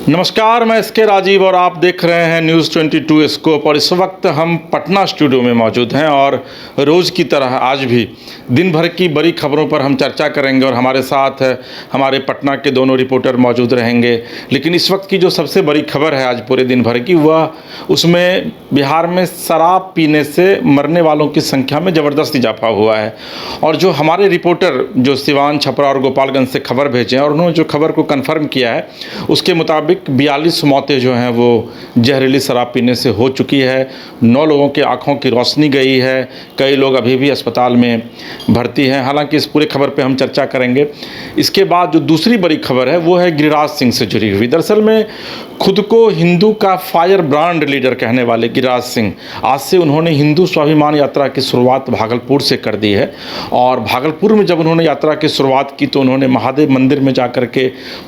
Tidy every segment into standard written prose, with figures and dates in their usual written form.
नमस्कार, मैं एस के राजीव और आप देख रहे हैं न्यूज़ 22 स्कोप। और इस वक्त हम पटना स्टूडियो में मौजूद हैं और रोज़ की तरह आज भी दिन भर की बड़ी खबरों पर हम चर्चा करेंगे और हमारे साथ हमारे पटना के दोनों रिपोर्टर मौजूद रहेंगे। लेकिन इस वक्त की जो सबसे बड़ी खबर है आज पूरे दिन भर की, वह उसमें बिहार में शराब पीने से मरने वालों की संख्या में ज़बरदस्त इजाफा हुआ है। और जो हमारे रिपोर्टर जो सिवान, छपरा और गोपालगंज से खबर भेजे हैं और उन्होंने जो खबर को कन्फर्म किया है, उसके मुताबिक 42 मौतें जो हैं वो जहरीली शराब पीने से हो चुकी है। 9 लोगों की आंखों की रोशनी गई है, कई लोग अभी भी अस्पताल में भर्ती हैं। हालांकि इस पूरे खबर पे हम चर्चा करेंगे। इसके बाद जो दूसरी बड़ी खबर है वो है गिरिराज सिंह से जुड़ी हुई। दरअसल में खुद को हिंदू का फायर ब्रांड लीडर कहने वाले गिरिराज सिंह, आज से उन्होंने हिंदू स्वाभिमान यात्रा की शुरुआत भागलपुर से कर दी है। और भागलपुर में जब उन्होंने यात्रा की शुरुआत की तो उन्होंने महादेव मंदिर में जाकर के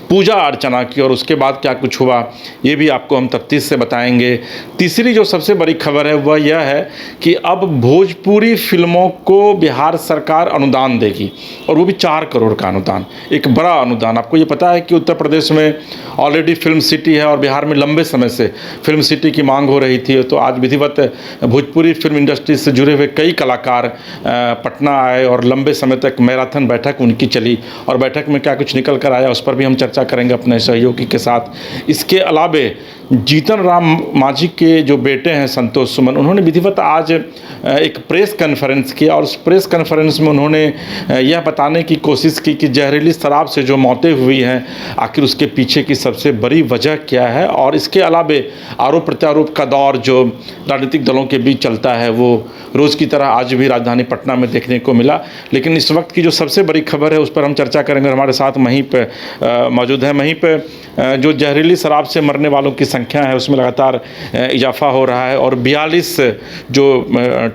पूजा अर्चना की और उसके बाद क्या कुछ हुआ ये भी आपको हम तफ्तीश से बताएंगे। तीसरी जो सबसे बड़ी खबर है वह यह है कि अब भोजपुरी फिल्मों को बिहार सरकार अनुदान देगी और वो भी 4 करोड़ का अनुदान, एक बड़ा अनुदान। आपको ये पता है कि उत्तर प्रदेश में ऑलरेडी फिल्म सिटी है और बिहार में लंबे समय से फिल्म सिटी की मांग हो रही थी। तो आज विधिवत भोजपुरी फिल्म इंडस्ट्री से जुड़े हुए कई कलाकार पटना आए और लंबे समय तक मैराथन बैठक उनकी चली और बैठक में क्या कुछ निकल कर आया उस पर भी हम चर्चा करेंगे अपने सहयोगी के साथ। इसके अलावे जीतन राम मांझी के जो बेटे हैं संतोष सुमन, उन्होंने विधिवत आज एक प्रेस कॉन्फ्रेंस किया और उस प्रेस कॉन्फ्रेंस में उन्होंने यह बताने की कोशिश की कि जहरीली शराब से जो मौतें हुई हैं आखिर उसके पीछे की सबसे बड़ी वजह क्या है। और इसके अलावे आरोप प्रत्यारोप का दौर जो राजनीतिक दलों के बीच चलता है वो रोज़ की तरह आज भी राजधानी पटना में देखने को मिला। लेकिन इस वक्त की जो सबसे बड़ी खबर है उस पर हम चर्चा करेंगे। हमारे साथ वहीं पर मौजूद है। वहीं पर जो जहरीली शराब से मरने वालों की संख्या है उसमें लगातार इजाफा हो रहा है और 42 जो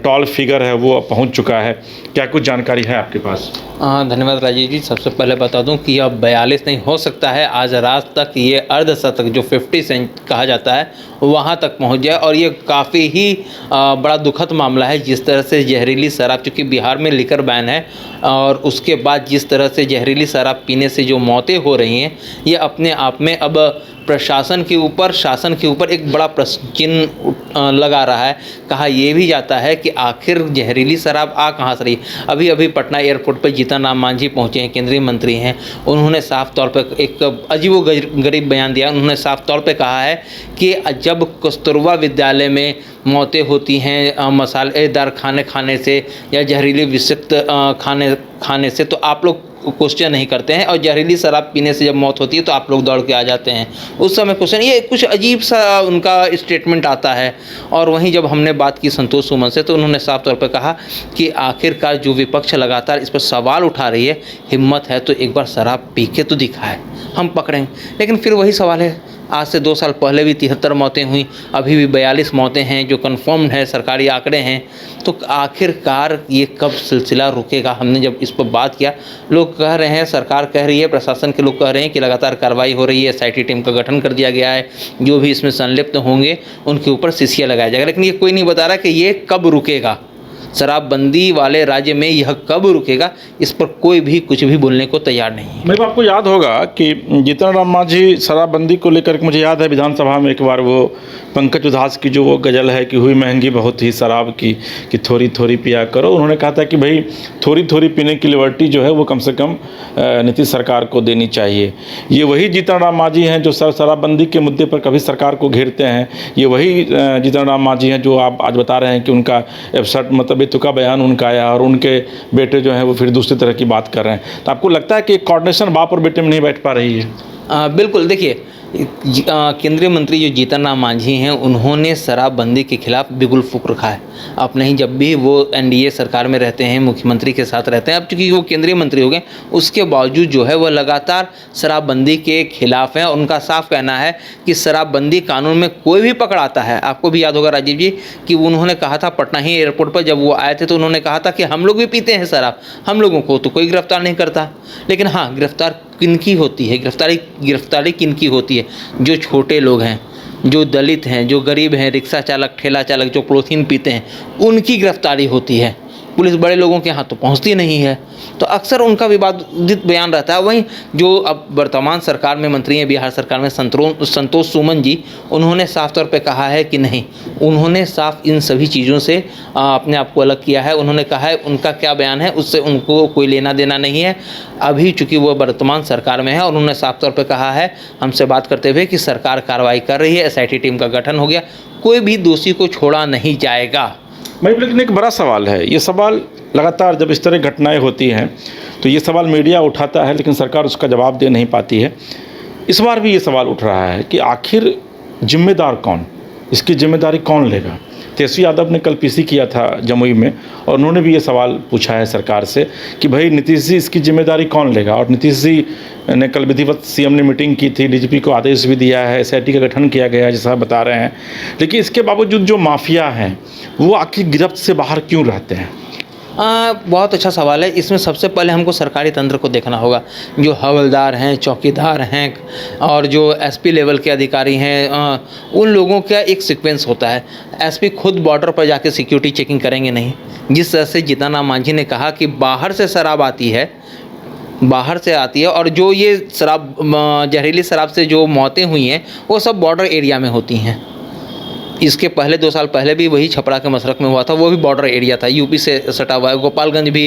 टॉल फिगर है वो पहुंच चुका है। क्या कुछ जानकारी है आपके पास? धन्यवाद राजीव जी। सबसे पहले बता दूं कि अब 42 नहीं, हो सकता है आज रात तक ये अर्धशतक जो 50 सेंट कहा जाता है वहाँ तक पहुँच जाए। और ये काफ़ी ही बड़ा दुखद मामला है जिस तरह से जहरीली शराब, चूँकि बिहार में लिकर बैन है और उसके बाद जिस तरह से जहरीली शराब पीने से जो मौतें हो रही हैं, ये अपने आप में अब प्रशासन के ऊपर, शासन के ऊपर एक बड़ा प्रश्न चिन्ह लगा रहा है। कहा यह भी जाता है कि आखिर जहरीली शराब आ कहाँ से रही। अभी अभी पटना एयरपोर्ट पर जीतन राम मांझी पहुँचे हैं, केंद्रीय मंत्री हैं। उन्होंने साफ तौर पर एक अजीबोगरीब बयान दिया। उन्होंने साफ तौर पर कहा है कि जब कस्तूरबा विद्यालय में मौतें होती हैं मसालेदार खाने खाने से या जहरीले विषिक्त खाने से तो आप लोग क्वेश्चन नहीं करते हैं, और जहरीली शराब पीने से जब मौत होती है तो आप लोग दौड़ के आ जाते हैं। उस समय क्वेश्चन, ये कुछ अजीब सा उनका स्टेटमेंट आता है। और वहीं जब हमने बात की संतोष सुमन से तो उन्होंने साफ तौर पर कहा कि आखिरकार जो विपक्ष लगातार इस पर सवाल उठा रही है, हिम्मत है तो एक बार शराब पी के तो दिखाए, हम पकड़ेंगे। लेकिन फिर वही सवाल है, आज से 2 साल पहले भी 73 मौतें हुई, अभी भी 42 मौतें हैं जो कन्फर्म्ड है, सरकारी आंकड़े हैं। तो आखिरकार ये कब सिलसिला रुकेगा? हमने जब इस पर बात किया, लोग कह रहे हैं, सरकार कह रही है, प्रशासन के लोग कह रहे हैं कि लगातार कार्रवाई हो रही है, SIT टीम का गठन कर दिया गया है, जो भी इसमें संलिप्त होंगे उनके ऊपर सीसिया लगाया जाएगा। लेकिन ये कोई नहीं बता रहा कि ये कब रुकेगा, शराबबंदी वाले राज्य में यह कब रुकेगा, इस पर कोई भी कुछ भी बोलने को तैयार नहीं है। मेरे आपको याद होगा कि जीतन राम मांझी शराबबंदी को लेकर, मुझे याद है विधानसभा में एक बार वो पंकज उधास की जो वो गज़ल है कि हुई महंगी बहुत ही शराब की कि थोड़ी थोड़ी पिया करो, उन्होंने कहा था कि भाई थोड़ी थोड़ी पीने की लिबर्टी जो है वो कम से कम नीतीश सरकार को देनी चाहिए। ये वही जीतन राम मांझी हैं जो शराबबंदी के मुद्दे पर कभी सरकार को घेरते हैं। ये वही जीतन राम मांझी हैं जो आप आज बता रहे हैं कि उनका एब्सर्ड मतलब बेतुका बयान उनका आया और उनके बेटे जो हैं वो फिर दूसरी तरह की बात कर रहे हैं। तो आपको लगता है कि कोऑर्डिनेशन बाप और बेटे में नहीं बैठ पा रही है? बिल्कुल। देखिए, केंद्रीय मंत्री जो जीतन राम मांझी हैं उन्होंने शराबबंदी के खिलाफ बिगुल फूंक रखा है। अब नहीं, जब भी वो NDA सरकार में रहते हैं, मुख्यमंत्री के साथ रहते हैं, अब चूँकि वो केंद्रीय मंत्री हो गए, उसके बावजूद जो है वह लगातार शराबबंदी के खिलाफ हैं। उनका साफ कहना है कि शराबबंदी कानून में कोई भी पकड़ आता है। आपको भी याद होगा राजीव जी कि उन्होंने कहा था पटना ही एयरपोर्ट पर जब वो आए थे तो उन्होंने कहा था कि हम लोग भी पीते हैं शराब, हम लोगों को तो कोई गिरफ्तार नहीं करता। लेकिन हाँ, गिरफ्तार किनकी होती है, गिरफ्तारी किनकी होती है? जो छोटे लोग हैं, जो दलित हैं, जो गरीब हैं, रिक्शा चालक, ठेला चालक जो पॉलीथीन पीते हैं, उनकी गिरफ्तारी होती है। पुलिस बड़े लोगों के यहाँ तो पहुँचती नहीं है, तो अक्सर उनका विवादित बयान रहता है। वहीं जो अब वर्तमान सरकार में मंत्री हैं, बिहार सरकार में संतोष सुमन जी, उन्होंने साफ तौर पे कहा है कि नहीं, उन्होंने साफ इन सभी चीज़ों से अपने आप को अलग किया है। उन्होंने कहा है उनका क्या बयान है उससे उनको कोई लेना देना नहीं है, अभी चूँकि वो वर्तमान सरकार में है। और उन्होंने साफ तौर पर कहा है हमसे बात करते हुए कि सरकार कार्रवाई कर रही है, SIT टीम का गठन हो गया, कोई भी दोषी को छोड़ा नहीं जाएगा। भाई लेकिन एक बड़ा सवाल है, ये सवाल लगातार जब इस तरह घटनाएं होती हैं तो ये सवाल मीडिया उठाता है, लेकिन सरकार उसका जवाब दे नहीं पाती है। इस बार भी ये सवाल उठ रहा है कि आखिर जिम्मेदार कौन, इसकी जिम्मेदारी कौन लेगा। तेजस्वी यादव ने कल PC किया था जमुई में, और उन्होंने भी ये सवाल पूछा है सरकार से कि भाई नीतीश जी इसकी जिम्मेदारी कौन लेगा। और नीतीश जी ने कल विधिवत CM ने मीटिंग की थी, DGP को आदेश भी दिया है, SIT का गठन किया गया है जैसा बता रहे हैं, लेकिन इसके बावजूद जो माफिया हैं वो आखिर गिरफ्त से बाहर क्यों रहते हैं। बहुत अच्छा सवाल है। इसमें सबसे पहले हमको सरकारी तंत्र को देखना होगा। जो हवलदार हैं, चौकीदार हैं और जो SP लेवल के अधिकारी हैं, उन लोगों का एक सीक्वेंस होता है। SP खुद बॉर्डर पर जाके सिक्योरिटी चेकिंग करेंगे नहीं। जिस तरह से जीतन राम मांझी ने कहा कि बाहर से शराब आती है, बाहर से आती है, और जो ये शराब, जहरीली शराब से जो मौतें हुई हैं वो सब बॉर्डर एरिया में होती हैं। इसके पहले 2 साल पहले भी वही छपरा के मसरक में हुआ था, वो भी बॉर्डर एरिया था, यूपी से सटा हुआ है। गोपालगंज भी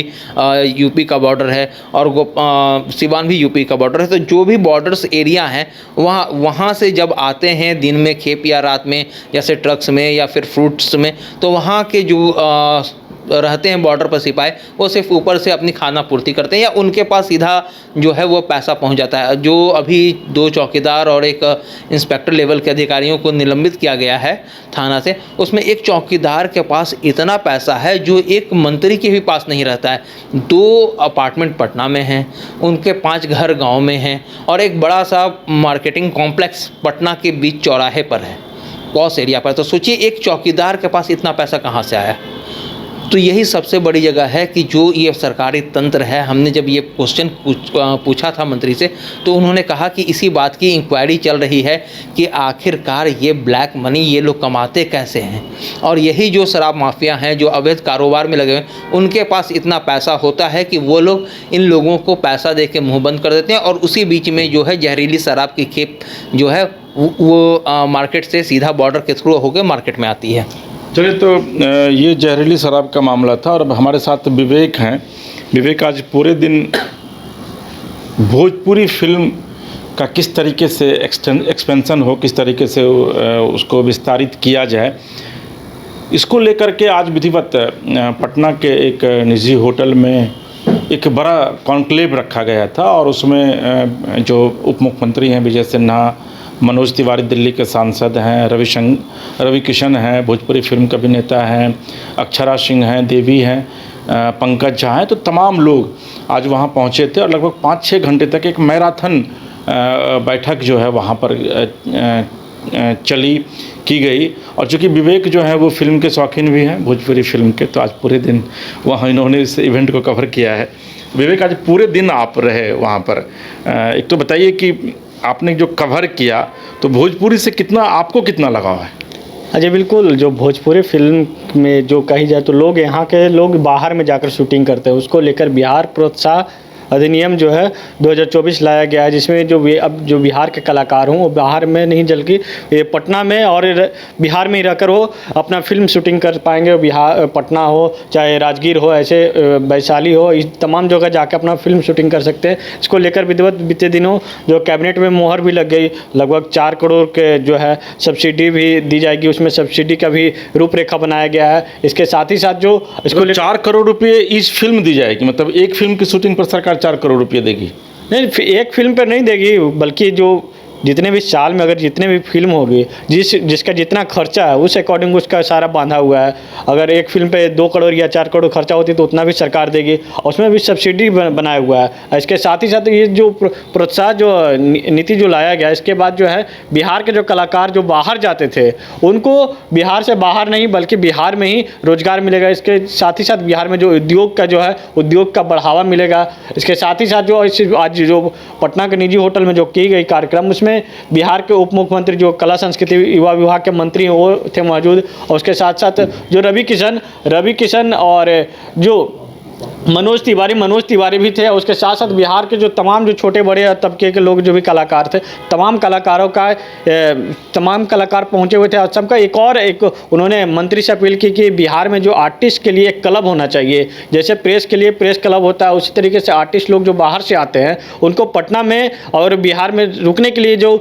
यूपी का बॉर्डर है, और सिवान भी यूपी का बॉर्डर है। तो जो भी बॉर्डर्स एरिया हैं वहाँ से जब आते हैं दिन में खेप या रात में, जैसे ट्रक्स में या फिर फ्रूट्स में, तो वहाँ के जो रहते हैं बॉर्डर पर सिपाही, वो सिर्फ ऊपर से अपनी खाना पूर्ति करते हैं या उनके पास सीधा जो है वो पैसा पहुंच जाता है। जो अभी 2 चौकीदार और एक इंस्पेक्टर लेवल के अधिकारियों को निलंबित किया गया है थाना से, उसमें एक चौकीदार के पास इतना पैसा है जो एक मंत्री के भी पास नहीं रहता है। 2 अपार्टमेंट पटना में हैं, उनके 5 घर गाँव में हैं, और एक बड़ा सा मार्केटिंग कॉम्प्लेक्स पटना के बीच चौराहे पर है, पॉस एरिया पर। तो सोचिए एक चौकीदार के पास इतना पैसा कहाँ से आया। तो यही सबसे बड़ी जगह है कि जो ये सरकारी तंत्र है। हमने जब ये क्वेश्चन पूछा था मंत्री से, तो उन्होंने कहा कि इसी बात की इंक्वायरी चल रही है कि आखिरकार ये ब्लैक मनी ये लोग कमाते कैसे हैं, और यही जो शराब माफिया हैं जो अवैध कारोबार में लगे हुए हैं, उनके पास इतना पैसा होता है कि वो लोग इन लोगों को पैसा दे के मुँह बंद कर देते हैं, और उसी बीच में जो है जहरीली शराब की खेप जो है वो मार्केट से सीधा बॉर्डर के थ्रू होकर मार्केट में आती है। चलिए, तो ये जहरीली शराब का मामला था, और अब हमारे साथ विवेक हैं। विवेक, आज पूरे दिन भोजपुरी फिल्म का किस तरीके से एक्सपेंशन हो, किस तरीके से उसको विस्तारित किया जाए, इसको लेकर के आज विधिवत पटना के एक निजी होटल में एक बड़ा कॉन्क्लेव रखा गया था। और उसमें जो उप मुख्यमंत्री हैं विजय सिन्हा, मनोज तिवारी दिल्ली के सांसद हैं, रवि किशन हैं, भोजपुरी फिल्म के अभिनेता हैं, अक्षरा सिंह हैं, देवी हैं, पंकज झा हैं, तो तमाम लोग आज वहाँ पहुँचे थे। और लगभग 5-6 घंटे तक एक मैराथन बैठक जो है वहाँ पर की गई। और चूँकि विवेक जो है वो फिल्म के शौकीन भी हैं, भोजपुरी फिल्म के, तो आज पूरे दिन वहाँ इन्होंने इस इवेंट को कवर किया है। विवेक, आज पूरे दिन आप रहे वहाँ पर, एक तो बताइए कि आपने जो कवर किया तो भोजपुरी से आपको कितना लगाव है। अजय, बिल्कुल, जो भोजपुरी फिल्म में जो कही जाए तो लोग यहाँ के लोग बाहर में जाकर शूटिंग करते हैं, उसको लेकर बिहार प्रोत्साहन अधिनियम जो है 2024 लाया गया है, जिसमें अब जो बिहार के कलाकार हों वो बाहर में नहीं बल्कि ये पटना में और बिहार में ही रहकर वो अपना फिल्म शूटिंग कर पाएंगे। बिहार, पटना हो चाहे राजगीर हो, ऐसे वैशाली हो, इस तमाम जगह जाकर अपना फिल्म शूटिंग कर सकते हैं। इसको लेकर विधिवत बीते दिनों जो कैबिनेट में मोहर भी लग गई, लगभग 4 करोड़ के जो है सब्सिडी भी दी जाएगी, उसमें सब्सिडी का भी रूपरेखा बनाया गया है। इसके साथ ही साथ जो इसको 4 करोड़ रुपये इस फिल्म दी जाएगी, मतलब एक फिल्म की शूटिंग पर सरकार 4 करोड़ रुपये देगी? नहीं, एक फिल्म पर नहीं देगी, बल्कि जो जितने भी साल में अगर जितने भी फिल्म होगी जिसका जितना खर्चा है उस अकॉर्डिंग उसका सारा बांधा हुआ है। अगर एक फिल्म पे 2 करोड़ या 4 करोड़ खर्चा होती तो उतना भी सरकार देगी, और उसमें भी सब्सिडी बनाया हुआ है। इसके साथ ही साथ ये जो प्रोत्साहन जो नीति जो लाया गया, इसके बाद जो है बिहार के जो कलाकार जो बाहर जाते थे उनको बिहार से बाहर नहीं बल्कि बिहार में ही रोजगार मिलेगा। इसके साथ ही साथ बिहार में जो उद्योग का जो है उद्योग का बढ़ावा मिलेगा। इसके साथ ही साथ जो आज जो पटना के निजी होटल में जो की गई कार्यक्रम, उसमें में बिहार के उप मुख्यमंत्री जो कला संस्कृति युवा विभाग के मंत्री हैं वो थे मौजूद, और उसके साथ साथ जो रवि किशन और जो मनोज तिवारी भी थे। उसके साथ साथ बिहार के जो तमाम जो छोटे बड़े तबके के लोग जो भी कलाकार थे, तमाम कलाकार पहुंचे हुए थे। और सबका एक उन्होंने मंत्री से अपील की कि बिहार में जो आर्टिस्ट के लिए एक क्लब होना चाहिए, जैसे प्रेस के लिए प्रेस क्लब होता है, उसी तरीके से आर्टिस्ट लोग जो बाहर से आते हैं उनको पटना में और बिहार में रुकने के लिए जो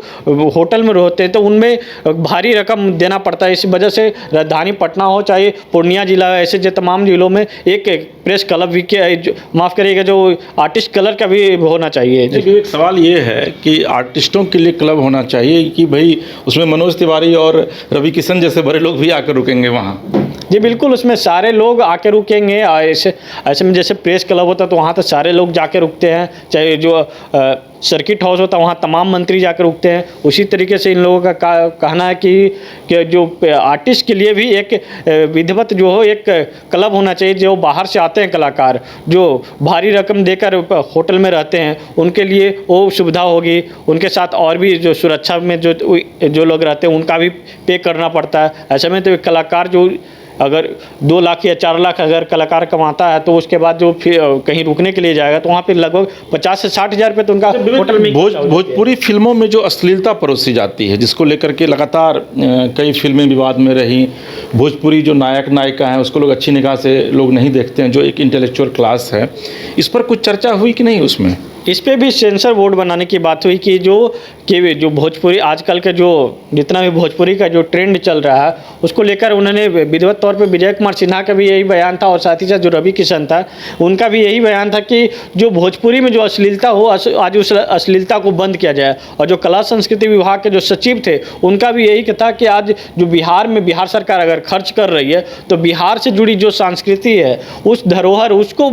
होटल में रहते हैं तो उनमें भारी रकम देना पड़ता है। इस वजह से राजधानी पटना हो चाहे पूर्णिया जिला, ऐसे जो तमाम जिलों में एक प्रेस क्लब भी माफ़ करिएगा जो आर्टिस्ट कलर का भी होना चाहिए। एक सवाल ये है कि आर्टिस्टों के लिए क्लब होना चाहिए कि भाई उसमें मनोज तिवारी और रवि किशन जैसे बड़े लोग भी आकर रुकेंगे वहाँ? जी बिल्कुल, उसमें सारे लोग आके रुकेंगे। ऐसे में जैसे प्रेस क्लब होता है तो वहाँ तो सारे लोग जाके रुकते हैं, चाहे जो सर्किट हाउस होता है वहाँ तमाम मंत्री जाकर रुकते हैं। उसी तरीके से इन लोगों का कहना है कि जो आर्टिस्ट के लिए भी एक विधिवत जो हो एक क्लब होना चाहिए। जो बाहर से आते हैं कलाकार जो भारी रकम देकर होटल में रहते हैं उनके लिए वो सुविधा होगी। उनके साथ और भी जो सुरक्षा में जो लोग रहते हैं उनका भी पे करना पड़ता है। ऐसे में तो कलाकार जो अगर 2 लाख या 4 लाख अगर कलाकार कमाता है तो उसके बाद जो फिर कहीं रुकने के लिए जाएगा तो वहाँ पे लगभग 50 से 60 हज़ार रुपये तो उनका होटल में। भोजपुरी फिल्मों में जो अश्लीलता परोसी जाती है, जिसको लेकर के लगातार कई फिल्में विवाद में रही, भोजपुरी जो नायक नायिका हैं उसको लोग अच्छी निगाह से लोग नहीं देखते हैं, जो एक इंटेलेक्चुअल क्लास है, इस पर कुछ चर्चा हुई कि नहीं? उसमें इस पे भी सेंसर बोर्ड बनाने की बात हुई कि जो भोजपुरी आजकल के जो जितना भी भोजपुरी का जो ट्रेंड चल रहा है उसको लेकर उन्होंने विधिवत तौर पे विजय कुमार सिन्हा का भी यही बयान था और साथ ही साथ जो रवि किशन था उनका भी यही बयान था कि जो भोजपुरी में जो अश्लीलता हो आज उस अश्लीलता को बंद किया जाए। और जो कला संस्कृति विभाग के जो सचिव थे उनका भी यही था कि आज जो बिहार में बिहार सरकार अगर खर्च कर रही है तो बिहार से जुड़ी जो संस्कृति है उस धरोहर उसको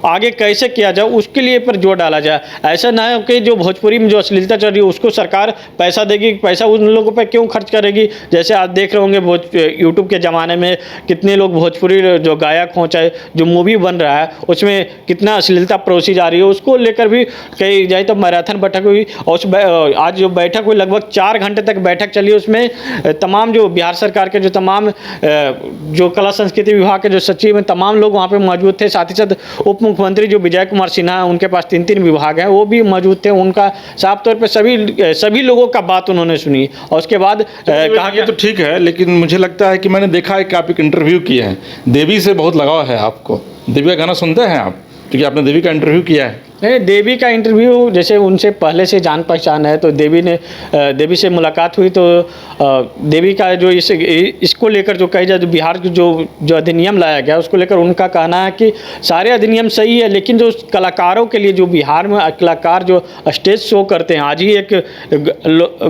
आगे कैसे किया जाए उसके लिए पर जोर डाला जाए। ऐसा ना है कि जो भोजपुरी में जो अश्लीलता चल रही है उसको सरकार पैसा देगी, पैसा उन लोगों पे क्यों खर्च करेगी? जैसे आज देख रहे होंगे यूट्यूब के ज़माने में कितने लोग भोजपुरी जो गायक हों चाहे जो मूवी बन रहा है उसमें कितना अश्लीलता परोसी जा रही है, उसको लेकर भी कही जाए तो मैराथन बैठक हुई। और आज जो बैठक हुई लगभग 4 घंटे तक बैठक चली, उसमें तमाम जो बिहार सरकार के जो तमाम जो कला संस्कृति विभाग के जो सचिव हैं तमाम लोग वहाँ पर मौजूद थे। साथ ही साथ उप मुख्यमंत्री जो विजय कुमार सिन्हा हैं उनके पास 3 विभाग हैं वो भी मौजूद थे। उनका साफ तौर पे सभी लोगों का बात उन्होंने सुनी और उसके बाद कहा कि तो ठीक है, लेकिन मुझे लगता है कि मैंने देखा है कि आप एक इंटरव्यू किए हैं, देवी से बहुत लगाव है आपको, देवी का गाना सुनते हैं आप? क्योंकि आपने देवी का इंटरव्यू किया है। नहीं, देवी का इंटरव्यू जैसे उनसे पहले से जान पहचान है तो देवी से मुलाकात हुई तो देवी का जो इसको लेकर जो कही जाए जो बिहार की जो अधिनियम लाया गया उसको लेकर उनका कहना है कि सारे अधिनियम सही है, लेकिन जो कलाकारों के लिए जो बिहार में कलाकार जो स्टेज शो करते हैं, आज ही एक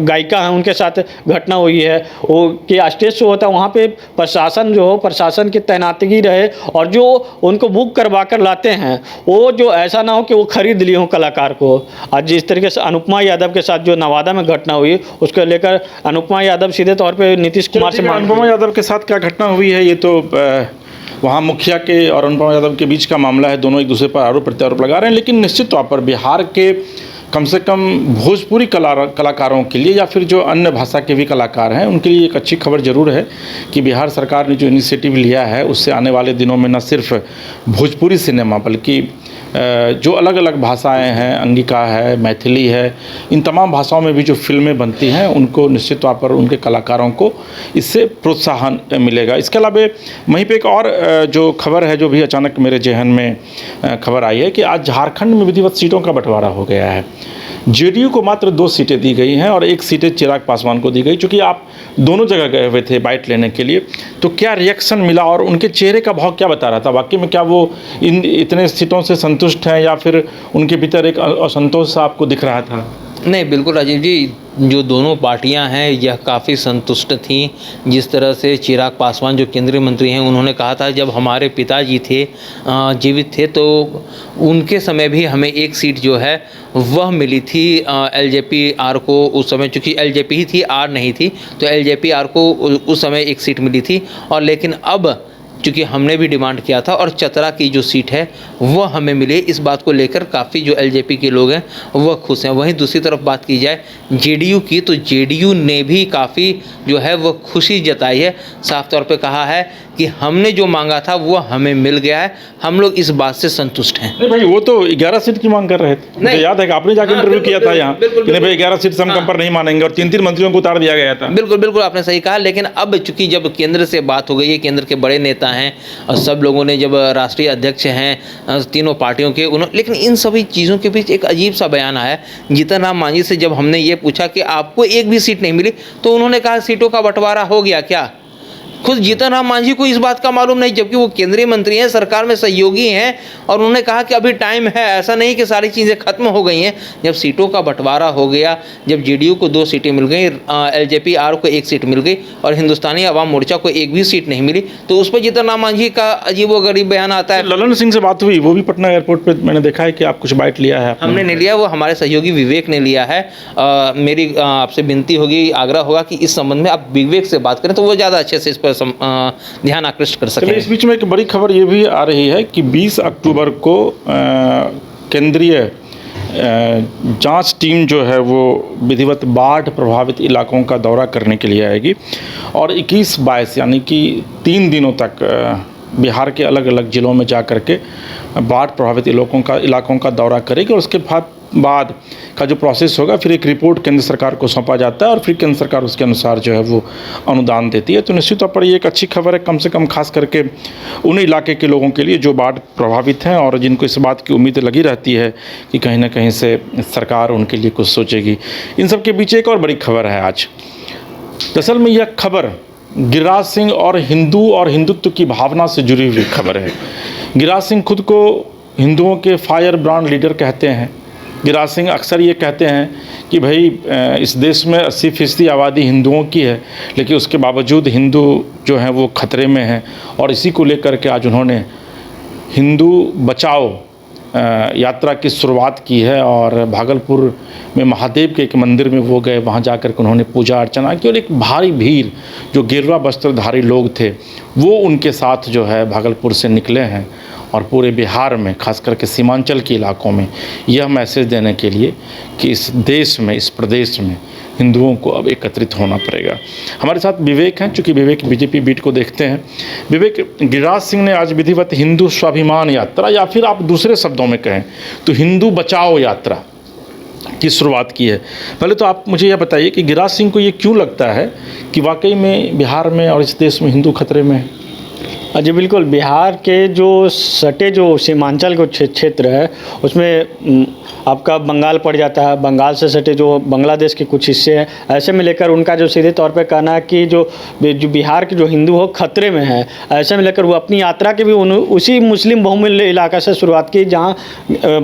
गायिका है उनके साथ घटना हुई है वो कि स्टेज शो होता है वहाँ पे प्रशासन की तैनाती रहे और जो उनको बुक करवा कर लाते हैं वो जो ऐसा ना हो कि वो खरीद लिए हों कलाकार को। आज जिस तरीके से अनुपमा यादव के साथ जो नवादा में घटना हुई उसको लेकर अनुपमा यादव सीधे तौर पे नीतीश कुमार से अनुपमा यादव के साथ क्या घटना हुई है ये तो वहाँ मुखिया के और अनुपमा यादव के बीच का मामला है, दोनों एक दूसरे पर आरोप प्रत्यारोप लगा रहे हैं। लेकिन निश्चित तौर पर बिहार के कम से कम भोजपुरी कलाकारों के लिए या फिर जो अन्य भाषा के भी कलाकार हैं उनके लिए एक अच्छी खबर ज़रूर है कि बिहार सरकार ने जो इनिशिएटिव लिया है उससे आने वाले दिनों में न सिर्फ भोजपुरी सिनेमा बल्कि जो अलग अलग भाषाएं हैं, अंगिका है, मैथिली है, इन तमाम भाषाओं में भी जो फिल्में बनती हैं उनको निश्चित तौर पर उनके कलाकारों को इससे प्रोत्साहन मिलेगा। इसके अलावा वहीं पे एक और जो खबर है जो भी अचानक मेरे जहन में खबर आई है कि आज झारखंड में विधिवत सीटों का बंटवारा हो गया है। जेडीयू को मात्र 2 सीटें दी गई हैं और 1 सीटें चिराग पासवान को दी गई। चूँकि आप दोनों जगह गए हुए थे बाइट लेने के लिए, तो क्या रिएक्शन मिला और उनके चेहरे का भाव क्या बता रहा था? वाकई में क्या वो इतने सीटों से संतुष्ट हैं या फिर उनके भीतर एक असंतोष सा आपको दिख रहा था? नहीं, बिल्कुल राजीव जी, जो दोनों पार्टियां हैं यह काफ़ी संतुष्ट थीं। जिस तरह से चिराग पासवान जो केंद्रीय मंत्री हैं उन्होंने कहा था जब हमारे पिताजी थे जीवित थे तो उनके समय भी हमें 1 सीट जो है वह मिली थी एलजेपी आर को। उस समय चूँकि एलजेपी ही थी, आर नहीं थी, तो एलजेपी आर को उस समय 1 सीट मिली थी। और लेकिन अब चूँकि हमने भी डिमांड किया था और चतरा की जो सीट है वो हमें मिली। इस बात को लेकर काफ़ी जो एलजेपी के लोग हैं वह खुश हैं। वहीं दूसरी तरफ बात की जाए जेडीयू की, तो जेडीयू ने भी काफ़ी जो है वह खुशी जताई है। साफ तौर पे कहा है कि हमने जो मांगा था वो हमें मिल गया है, हम लोग इस बात से संतुष्ट हैं। नहीं भाई, वो तो 11 सीट की मांग कर रहे थे। मुझे याद है कि आपने जाकर इंटरव्यू किया था यहाँ कि नहीं भाई 11 सीट से हम कम पर नहीं मानेंगे, और 3-3 मंत्रियों को उतार दिया गया था। बिल्कुल बिल्कुल, आपने सही कहा। लेकिन अब चूंकि जब केंद्र से बात हो गई है, केंद्र के बड़े नेता हैं और सब लोगों ने, जब राष्ट्रीय अध्यक्ष हैं तीनों पार्टियों के, उन्होंने, लेकिन इन सभी चीज़ों के बीच एक अजीब सा बयान आया है। जीतन राम मांझी से जब हमने ये पूछा कि आपको एक भी सीट नहीं मिली, तो उन्होंने कहा सीटों का बंटवारा हो गया क्या। खुद जीतन राम मांझी को इस बात का मालूम नहीं, जबकि वो केंद्रीय मंत्री हैं, सरकार में सहयोगी हैं, और उन्होंने कहा कि अभी टाइम है, ऐसा नहीं कि सारी चीज़ें खत्म हो गई हैं। जब सीटों का बंटवारा हो गया, जब जेडीयू को 2 सीटें मिल गई, एलजेपी आर को 1 सीट मिल गई और हिंदुस्तानी अवाम मोर्चा को एक भी सीट नहीं मिली, तो उस पर जीतन राम मांझी का अजीबोगरीब बयान आता है। ललन सिंह से बात हुई, वो भी पटना एयरपोर्ट पर मैंने देखा है कि आप कुछ बाइट लिया है। हमने नहीं लिया, वो हमारे सहयोगी विवेक ने लिया है। मेरी आपसे विनती होगी, आग्रह होगा कि इस संबंध में आप विवेक से बात करें, तो वो ज़्यादा अच्छे से इस पर ध्यान आकृष्ट कर सकें। इस बीच में एक बड़ी खबर ये भी आ रही है कि 20 अक्टूबर को केंद्रीय जांच टीम जो है वो विधिवत बाढ़ प्रभावित इलाकों का दौरा करने के लिए आएगी, और 21-22 यानी कि 3 दिनों तक बिहार के अलग अलग ज़िलों में जा कर के बाढ़ प्रभावित इलाकों का दौरा करेगी, और उसके बाद का जो प्रोसेस होगा, फिर एक रिपोर्ट केंद्र सरकार को सौंपा जाता है, और फिर केंद्र सरकार उसके अनुसार जो है वो अनुदान देती है। तो निश्चित तौर पर ये एक अच्छी खबर है, कम से कम खास करके उन इलाके के लोगों के लिए जो बाढ़ प्रभावित हैं और जिनको इस बात की उम्मीद लगी रहती है कि कहीं ना कहीं से सरकार उनके लिए कुछ सोचेगी। इन सब के बीच एक और बड़ी खबर है आज। दरअसल में यह खबर गिरिराज सिंह और हिंदुत्व की भावना से जुड़ी हुई खबर है। गिरिराज सिंह खुद को हिंदुओं के फायर ब्रांड लीडर कहते हैं। गिरिराज सिंह अक्सर ये कहते हैं कि भाई इस देश में 80% आबादी हिंदुओं की है, लेकिन उसके बावजूद हिंदू जो हैं वो खतरे में हैं, और इसी को लेकर के आज उन्होंने हिंदू बचाओ यात्रा की शुरुआत की है। और भागलपुर में महादेव के एक मंदिर में वो गए, वहाँ जाकर के उन्होंने पूजा अर्चना की, और एक भारी भीड़ जो गेरुआ वस्त्रधारी लोग थे वो उनके साथ जो है भागलपुर से निकले हैं, और पूरे बिहार में खास करके सीमांचल के इलाकों में यह मैसेज देने के लिए कि इस देश में, इस प्रदेश में हिंदुओं को अब एकत्रित होना पड़ेगा। हमारे साथ विवेक हैं, चूँकि विवेक बीजेपी बीट को देखते हैं। विवेक, गिरिराज सिंह ने आज विधिवत हिंदू स्वाभिमान यात्रा, या फिर आप दूसरे शब्दों में कहें तो हिंदू बचाओ यात्रा की शुरुआत की है। पहले तो आप मुझे यह बताइए कि गिरिराज सिंह को ये क्यों लगता है कि वाकई में बिहार में और इस देश में हिंदू खतरे में है? जी बिल्कुल, बिहार के जो सटे जो सीमांचल को क्षेत्र है उसमें आपका बंगाल पड़ जाता है, बंगाल से सटे जो बांग्लादेश के कुछ हिस्से हैं, ऐसे में लेकर उनका जो सीधे तौर पे कहना है कि जो बिहार के जो हिंदू हो खतरे में है, ऐसे में लेकर वो अपनी यात्रा के भी उसी मुस्लिम बहुमूल्य इलाका से शुरुआत की जहाँ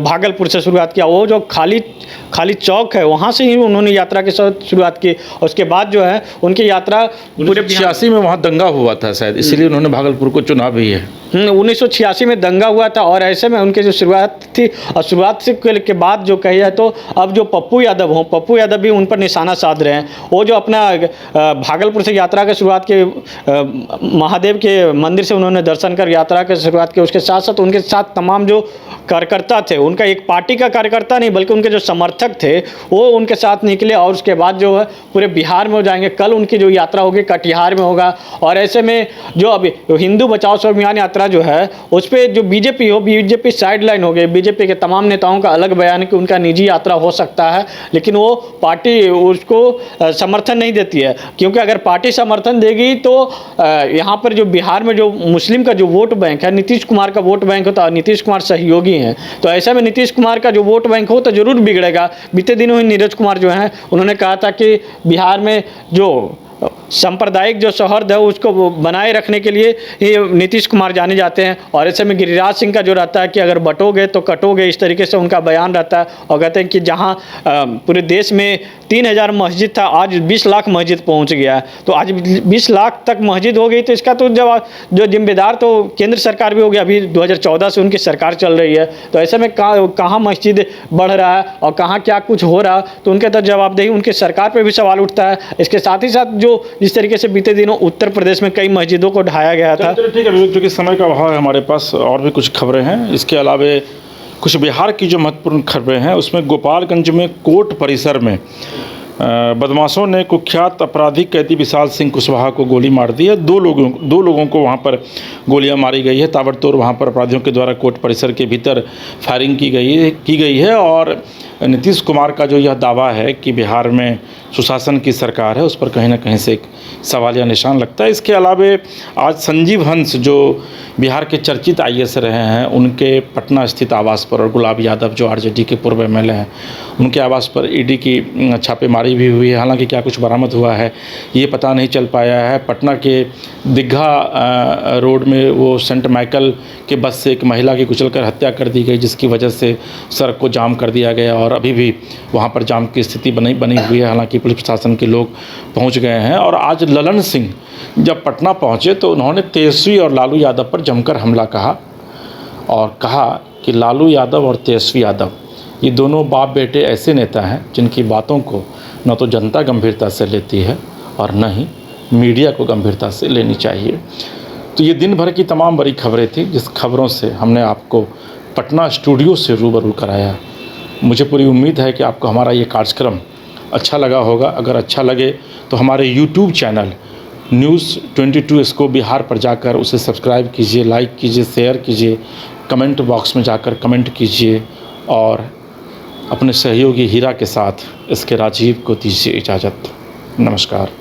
भागलपुर से शुरुआत किया। वो जो खाली चौक है वहाँ से ही उन्होंने यात्रा के साथ शुरुआत की। उसके बाद जो है उनकी यात्रा पूरे 86 में वहाँ दंगा हुआ था शायद, इसलिए उन्होंने भागलपुर को चुना भी है। 1986 में दंगा हुआ था, और ऐसे में उनकी जो शुरुआत थी, और शुरुआत से के बाद जो कही जाए तो अब जो पप्पू यादव भी उन पर निशाना साध रहे हैं। वो जो अपना भागलपुर से यात्रा की शुरुआत की, महादेव के मंदिर से उन्होंने दर्शन कर यात्रा की शुरुआत की, उसके साथ साथ उनके साथ तमाम जो कार्यकर्ता थे, उनका एक पार्टी का कार्यकर्ता नहीं बल्कि उनके जो समर्थक थे वो उनके साथ निकले, और उसके बाद जो है पूरे बिहार में हो जाएंगे। कल उनकी जो यात्रा होगी कटिहार में होगा, और ऐसे में जो अभी हिंदू बचाओ स्वाभिमान यात्रा जो है उस पर जो बीजेपी साइडलाइन हो गई। बीजेपी के तमाम नेताओं का अलग बयान है कि उनका निजी यात्रा हो सकता है, लेकिन वो पार्टी उसको समर्थन नहीं देती है, क्योंकि अगर पार्टी समर्थन देगी तो यहाँ पर जो बिहार में जो मुस्लिम का जो वोट बैंक है, नीतीश कुमार का वोट बैंक होता है, नीतीश कुमार सहयोगी हैं, तो ऐसे में नीतीश कुमार का जो वोट बैंक हो तो जरूर बिगड़ेगा। बीते दिनों ही नीरज कुमार जो हैं उन्होंने कहा था कि बिहार में जो सांप्रदायिक जो सौहार्द है उसको बनाए रखने के लिए ये नीतीश कुमार जाने जाते हैं, और ऐसे में गिरिराज सिंह का जो रहता है कि अगर बटोगे तो कटोगे, इस तरीके से उनका बयान रहता है। और कहते हैं कि जहां पूरे देश में 3000 मस्जिद था, आज 20 लाख मस्जिद पहुंच गया है। तो आज 20 लाख तक मस्जिद हो गई, तो इसका तो जो जिम्मेदार तो केंद्र सरकार भी हो गया। अभी 2014 से उनकी सरकार चल रही है, तो ऐसे में कहाँ मस्जिद बढ़ रहा है और कहाँ क्या कुछ हो रहा, तो उनके तो जवाबदेही उनकी सरकार पर भी सवाल उठता है। इसके साथ ही साथ जो जिस तरीके से बीते दिनों उत्तर प्रदेश में कई मस्जिदों को ढाया गया था। चलिए ठीक है विवेक, चूँकि समय का अभाव है हमारे पास, और भी कुछ खबरें हैं। इसके अलावा कुछ बिहार की जो महत्वपूर्ण खबरें हैं उसमें गोपालगंज में कोर्ट परिसर में बदमाशों ने कुख्यात अपराधी कैदी विशाल सिंह कुशवाहा को गोली मार दी है। दो लोगों को वहां पर गोलियां मारी गई है। ताबड़तोड़ वहां पर अपराधियों के द्वारा कोर्ट परिसर के भीतर फायरिंग की गई है। और नीतीश कुमार का जो यह दावा है कि बिहार में सुशासन की सरकार है, उस पर कहीं ना कहीं से एक सवालिया निशान लगता है। इसके अलावा आज संजीव हंस जो बिहार के चर्चित IAS रहे हैं, उनके पटना स्थित आवास पर, और गुलाब यादव जो RJD के पूर्व MLA हैं, उनके आवास पर ED की छापेमारी भी हुई है। हालांकि क्या कुछ बरामद हुआ है ये पता नहीं चल पाया है। पटना के दीघा रोड में वो सेंट माइकल के बस से एक महिला की कुचलकर हत्या कर दी गई, जिसकी वजह से सड़क को जाम कर दिया गया और अभी भी वहाँ पर जाम की स्थिति बनी हुई है। हालांकि पुलिस प्रशासन के लोग पहुँच गए हैं। और आज ललन सिंह जब पटना पहुँचे तो उन्होंने तेजस्वी और लालू यादव पर जमकर हमला कहा और कहा कि लालू यादव और तेजस्वी यादव ये दोनों बाप बेटे ऐसे नेता हैं जिनकी बातों को न तो जनता गंभीरता से लेती है और न ही मीडिया को गंभीरता से लेनी चाहिए। तो ये दिन भर की तमाम बड़ी खबरें थी, जिस खबरों से हमने आपको पटना स्टूडियो से रूबरू कराया। मुझे पूरी उम्मीद है कि आपको हमारा ये कार्यक्रम अच्छा लगा होगा। अगर अच्छा लगे तो हमारे YouTube channel news 22 scope Bihar पर जाकर उसे सब्सक्राइब कीजिए, लाइक कीजिए, शेयर कीजिए, कमेंट बॉक्स में जाकर कमेंट कीजिए और अपने सहयोगी हीरा के साथ इसके राजीव को दीजिए इजाज़त। नमस्कार।